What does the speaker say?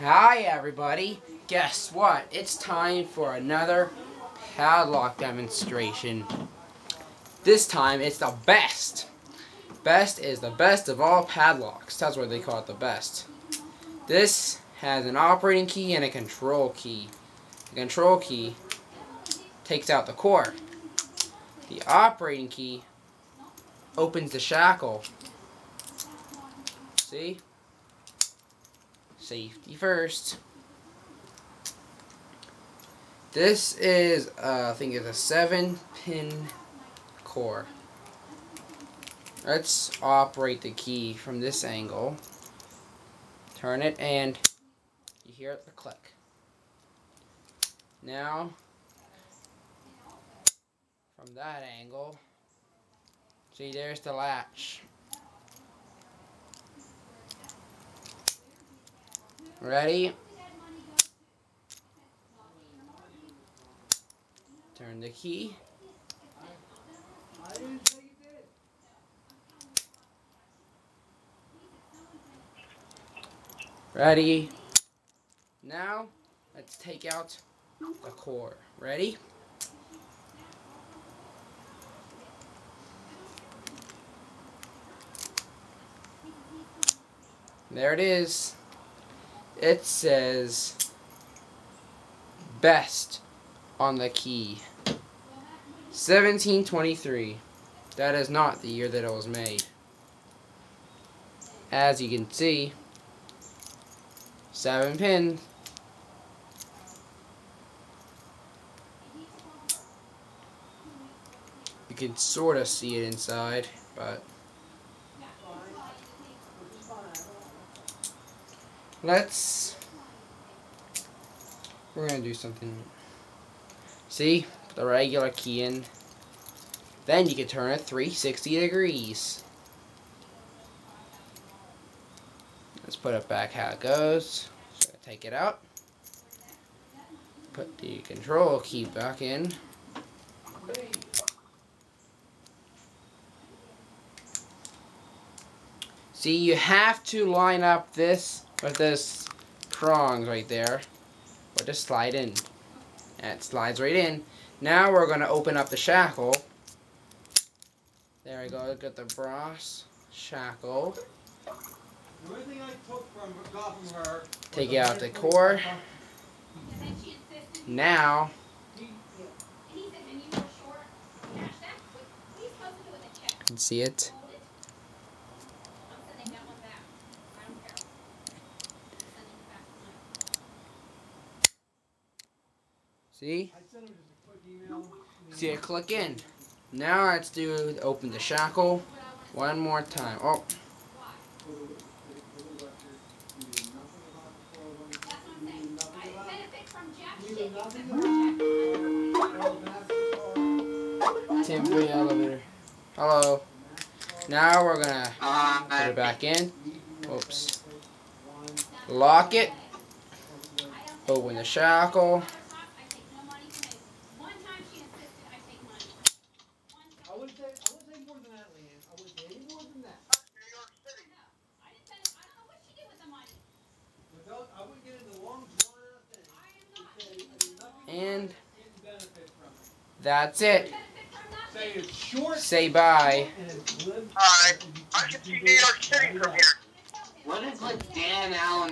Hi everybody, guess what? It's time for another padlock demonstration. This time it's the best. Best is the best of all padlocks. That's why they call it the best. This has an operating key and a control key. The control key takes out the core. The operating key opens the shackle. See? Safety first. This is, I think it's a 7-pin core. Let's operate the key from this angle. Turn it and you hear the click. Now, from that angle, see, there's the latch. Ready? Turn the key. Ready? Now, let's take out the core. Ready? There it is. It says best on the key. 1723. That is not the year that it was made. As you can see, 7 pins. You can sort of see it inside, but we're gonna do something. See, put the regular key in. Then you can turn it 360 degrees. Let's put it back how it goes. So take it out. Put the control key back in. See, you have to line up this with this prongs right there. Or just slide in. And it slides right in. Now we're going to open up the shackle. There we go. Got the brass shackle. Take out the core. Now, you can see it. See? See it click in. Now let's open the shackle one more time. Oh. Temporary elevator. Hello. Now we're gonna put it back in. Oops. Lock it. Open the shackle. I wouldn't say more than that, Leanne. I wouldn't say any more than that. New York City. No, I didn't spend. I don't know what she did with the money. I wouldn't get into long drawn out thing. And that's it. Say it's short. Say bye. Alright, I can see New York City from here. What is like Dan Allen?